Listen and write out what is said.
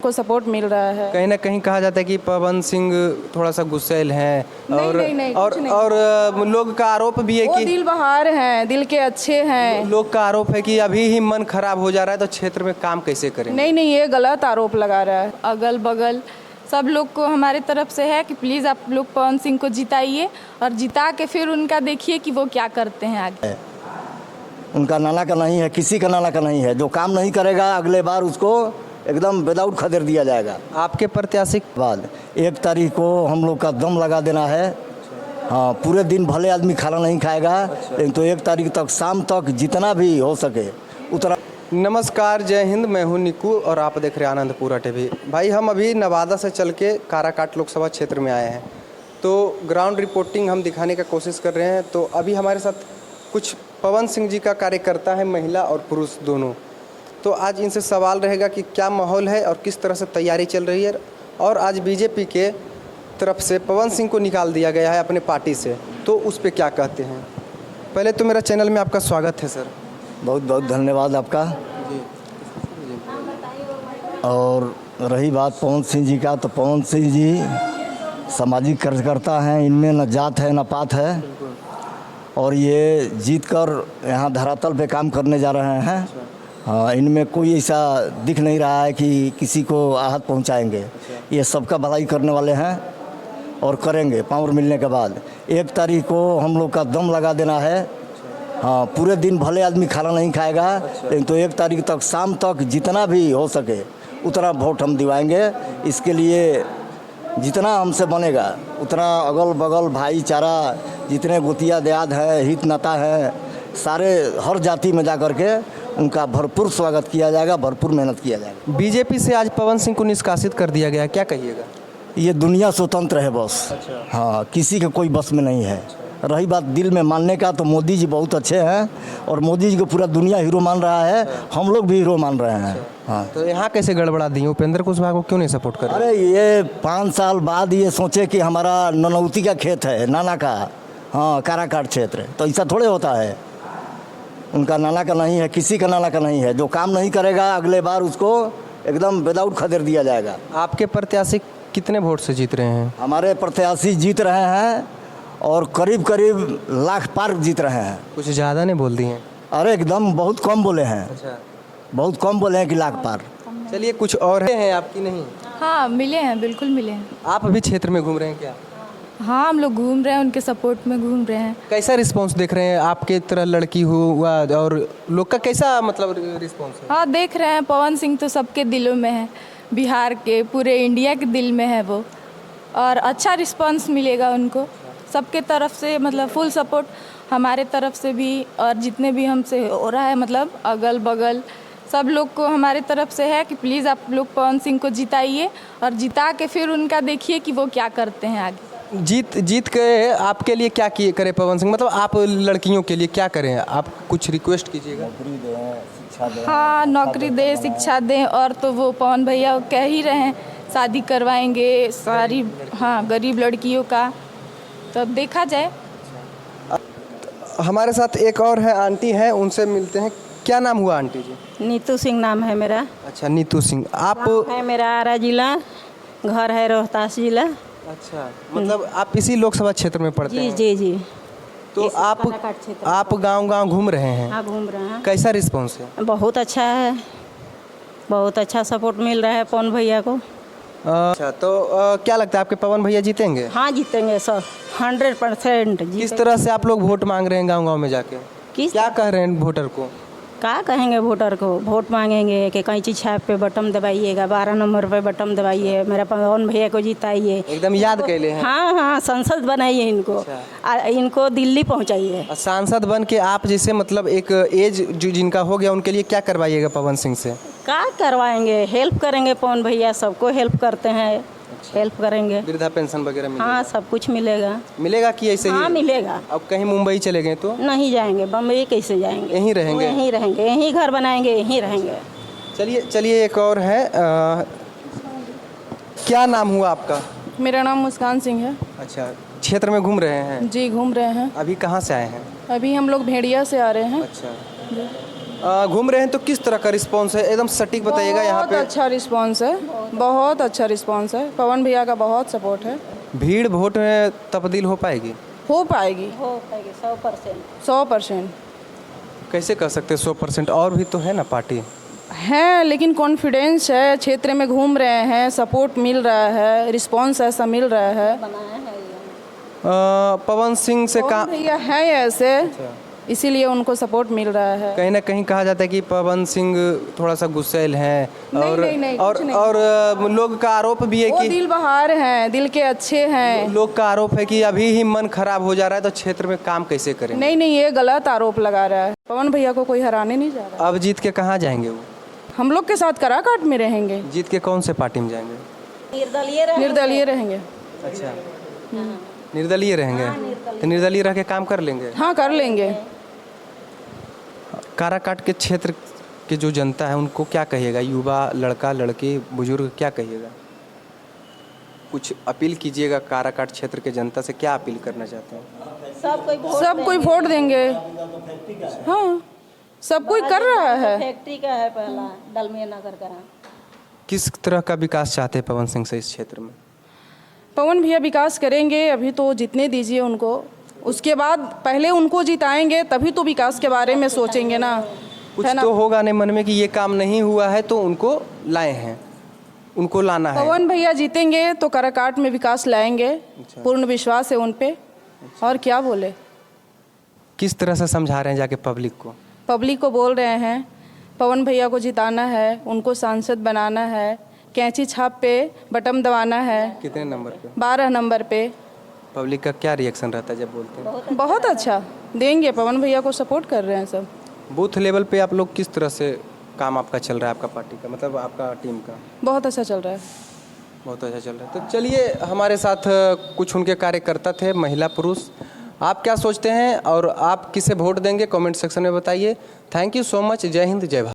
को सपोर्ट मिल रहा है। कहीं ना कहीं कहा जाता है कि पवन सिंह थोड़ा सा गुस्सैल हैं और नहीं, और, कुछ नहीं। और लोग का आरोप भी है वो कि दिल बहार हैं, दिल के अच्छे हैं। लोग का आरोप है कि अभी ही मन खराब हो जा रहा है तो क्षेत्र में काम कैसे करें। नहीं, ये गलत आरोप लगा रहा है। अगल बगल सब लोग को हमारे तरफ से है कि प्लीज़ आप लोग पवन सिंह को जिताइए और जिता के फिर उनका देखिए कि वो क्या करते हैं आगे। उनका नाला का नहीं है, किसी का नाला का नहीं है। जो काम नहीं करेगा अगले बार उसको एकदम विदाउट खदेड़ दिया जाएगा। आपके प्रत्याशी बाद 1 तारीख को हम लोग का दम लगा देना है। हाँ, पूरे दिन भले आदमी खाना नहीं खाएगा, लेकिन तो 1 तारीख तक शाम तक जितना भी हो सके उतना। नमस्कार, जय हिंद। मैं हूं निकू और आप देख रहे हैं आनंदपुरा टीवी। भाई, हम अभी नवादा से चल के काराकाट लोकसभा क्षेत्र में आए हैं, तो ग्राउंड रिपोर्टिंग हम दिखाने का कोशिश कर रहे हैं। तो अभी हमारे साथ कुछ पवन सिंह जी का कार्यकर्ता है, महिला और पुरुष दोनों। तो आज इनसे सवाल रहेगा कि क्या माहौल है और किस तरह से तैयारी चल रही है। और आज बीजेपी के तरफ से पवन सिंह को निकाल दिया गया है अपने पार्टी से, तो उस पर क्या कहते हैं। पहले तो मेरा चैनल में आपका स्वागत है सर। बहुत बहुत धन्यवाद आपका। और रही बात पवन सिंह जी का, तो पवन सिंह जी सामाजिक कार्यकर्ता हैं। इनमें न जात है न पात है, और ये जीत कर यहाँ धरातल पे काम करने जा रहे हैं। हाँ, इनमें कोई ऐसा दिख नहीं रहा है कि किसी को आहत पहुँचाएंगे। ये सबका भलाई करने वाले हैं और करेंगे पावर मिलने के बाद। 1 तारीख को हम लोग का दम लगा देना है। हाँ, पूरे दिन भले आदमी खाना नहीं खाएगा, लेकिन तो 1 तारीख तक शाम तक जितना भी हो सके उतना वोट हम दिवाएंगे। इसके लिए जितना हमसे बनेगा उतना अगल बगल भाईचारा, जितने गोतिया देहात है, हित नाता है, सारे हर जाति में जा कर के उनका भरपूर स्वागत किया जाएगा, भरपूर मेहनत किया जाएगा। बीजेपी से आज पवन सिंह को निष्कासित कर दिया गया, क्या कहिएगा। ये दुनिया स्वतंत्र है बस। हाँ, किसी के कोई बस में नहीं है। रही बात दिल में मानने का, तो मोदी जी बहुत अच्छे हैं और मोदी जी को पूरा दुनिया हीरो मान रहा है। हम लोग भी हीरो मान रहे हैं। हाँ, तो यहाँ कैसे गड़बड़ा दी, उपेंद्र कुशवाहा को क्यों नहीं सपोर्ट कर रहे। अरे ये 5 साल बाद ये सोचे कि हमारा ननौती का खेत है, नाना का, हाँ, काराकाट क्षेत्र, तो ऐसा थोड़े होता है। उनका नाला का नहीं है, किसी का नाला का नहीं है। जो काम नहीं करेगा अगले बार उसको एकदम विदाउट खदेड़ दिया जाएगा। आपके प्रत्याशी कितने वोट से जीत रहे हैं। हमारे प्रत्याशी जीत रहे हैं और करीब करीब लाख पार जीत रहे हैं। कुछ ज़्यादा नहीं बोल दिए। अरे एकदम बहुत कम बोले हैं। अच्छा, बहुत कम बोले हैं कि लाख पार। चलिए, कुछ और हैं आपकी नहीं। हाँ, मिले हैं, बिल्कुल मिले हैं। आप अभी क्षेत्र में घूम रहे हैं क्या। हाँ, हम लोग घूम रहे हैं, उनके सपोर्ट में घूम रहे हैं। कैसा रिस्पांस देख रहे हैं, आपके तरह लड़की हुआ और लोग का कैसा मतलब रिस्पांस है। हाँ, देख रहे हैं, पवन सिंह तो सबके दिलों में है, बिहार के, पूरे इंडिया के दिल में है वो। और अच्छा रिस्पांस मिलेगा उनको सबके तरफ से, मतलब फुल सपोर्ट हमारे तरफ से भी, और जितने भी हमसे हो रहा है, मतलब अगल बगल सब लोग को हमारे तरफ से है कि प्लीज़ आप लोग पवन सिंह को जिताइए और जिता के फिर उनका देखिए कि वो क्या करते हैं आगे। जीत के आपके लिए क्या किए करे पवन सिंह, मतलब आप लड़कियों के लिए क्या करें, आप कुछ रिक्वेस्ट कीजिएगा। हाँ, नौकरी दे, शिक्षा दें, और तो वो पवन भैया कह ही रहे हैं शादी करवाएंगे सारी, हाँ, गरीब लड़कियों का, तो अब देखा जाए। हमारे साथ एक और है, आंटी है, उनसे मिलते हैं। क्या नाम हुआ आंटी जी। नीतू सिंह नाम है मेरा। अच्छा, नीतू सिंह। आप है मेरा आरा जिला, घर है रोहतास जिला। अच्छा, मतलब आप इसी लोकसभा क्षेत्र में पढ़ते जी हैं। जी जी। तो आप गांव-गांव घूम रहे हैं। हाँ, घूम रहे हैं। कैसा रिस्पांस है। बहुत अच्छा है, बहुत अच्छा सपोर्ट मिल रहा है पवन भैया को। अच्छा, तो क्या लगता है आपके पवन भैया जीतेंगे। हाँ, जीतेंगे सर, 100% किस तरह से आप लोग वोट मांग रहे हैं गांव-गांव में जाके, क्या कह रहे हैं वोटर को। क्या कहेंगे वोटर को, वोट मांगेंगे कि कहीं चीज छाप पे बटन दबाइएगा, 12 नंबर पे बटन दबाइए, मेरा पवन भैया को जिताइए। एकदम याद कैले हैं। हाँ हाँ, संसद बनाइए इनको। अच्छा। इनको दिल्ली पहुंचाइए। सांसद बन के आप जैसे, मतलब एक एज जो जिनका हो गया, उनके लिए क्या करवाइएगा पवन सिंह से। क्या करवाएंगे, हेल्प करेंगे, पवन भैया सबको हेल्प करते हैं। हेल्प करेंगे, वृद्धा पेंशन वगैरह मिलेगा। हाँ, सब कुछ मिलेगा कि ऐसे ही। हाँ, मिलेगा। अब कहीं मुंबई चले गए तो नहीं जाएंगे, बम्बई कैसे जाएंगे, यहीं रहेंगे। यहीं रहेंगे, यहीं घर बनाएंगे, यहीं रहेंगे। चलिए एक और है, क्या नाम हुआ आपका। मेरा नाम मुस्कान सिंह है। अच्छा, क्षेत्र में घूम रहे हैं। जी, घूम रहे हैं। अभी कहाँ से आए हैं। अभी हम लोग भेड़िया से आ रहे हैं। अच्छा, घूम रहे हैं तो किस तरह का रिस्पांस है, एकदम सटीक बताइएगा। यहाँ पे बहुत अच्छा रिस्पांस है। बहुत अच्छा रिस्पांस है, पवन भैया का बहुत सपोर्ट है। भीड़ वोट में तब्दील हो पाएगी? हो पाएगी 100%। कैसे कर सकते 100%? और भी तो है ना पार्टी। हैं, लेकिन कॉन्फिडेंस है, क्षेत्र में घूम रहे हैं, सपोर्ट मिल रहा है, रिस्पांस ऐसा मिल रहा है। पवन सिंह से पवन कहा, भैया है ऐसे, इसीलिए उनको सपोर्ट मिल रहा है। कहीं ना कहीं कहा जाता है कि पवन सिंह थोड़ा सा गुस्सैल हैं और नहीं, और कुछ नहीं। और लोग का आरोप भी है वो कि दिल बहार हैं, दिल के अच्छे हैं। लोग का आरोप है कि अभी ही मन खराब हो जा रहा है तो क्षेत्र में काम कैसे करेंगे? नहीं, ये गलत आरोप लगा रहा है। पवन भैया को कोई हराने नहीं जा रहा। अब जीत के कहाँ जाएंगे वो? हम लोग के साथ कराकाट में रहेंगे, जीत के कौन से पार्टी में जाएंगे? निर्दलीय रहेंगे। अच्छा, निर्दलीय रहेंगे। तो निर्दलीय रह के काम कर लेंगे? हाँ, कर लेंगे। काराकाट के क्षेत्र की जो जनता है उनको क्या कहिएगा? युवा, लड़का लड़की, बुजुर्ग, क्या कहिएगा? कुछ अपील कीजिएगा काराकाट क्षेत्र के जनता से, क्या अपील करना चाहते हैं? सब कोई वोट देंगे। हाँ, सब कोई कर रहा है। फैक्ट्री का है पहला डलमिया नगर का। किस तरह का विकास चाहते हैं पवन सिंह से इस क्षेत्र में? पवन भैया विकास करेंगे, अभी तो जितने दीजिए उनको, उसके बाद पहले उनको जिताएंगे तभी तो विकास के बारे में सोचेंगे ना, कुछ है ना। तो होगा नहीं मन में कि ये काम नहीं हुआ है तो उनको लाए हैं, उनको लाना है। पवन भैया जीतेंगे तो काराकाट में विकास लाएंगे, पूर्ण विश्वास है उन पे। और क्या बोले? किस तरह से समझा रहे हैं जाके पब्लिक को? पब्लिक को बोल रहे हैं पवन भैया को जिताना है, उनको सांसद बनाना है, कैंची छाप पे बटन दबाना है। कितने नंबर पे? 12 नंबर पे। पब्लिक का क्या रिएक्शन रहता है जब बोलते हैं? बहुत अच्छा देंगे, पवन भैया को सपोर्ट कर रहे हैं सब। बूथ लेवल पे आप लोग किस तरह से काम आपका चल रहा है, आपका पार्टी का, मतलब आपका टीम का? बहुत अच्छा चल रहा है। बहुत अच्छा चल रहा है। तो चलिए, हमारे साथ कुछ उनके कार्यकर्ता थे, महिला पुरुष। आप क्या सोचते हैं और आप किसे वोट देंगे कमेंट सेक्शन में बताइए। Thank you so much. जय हिंद, जय भारत।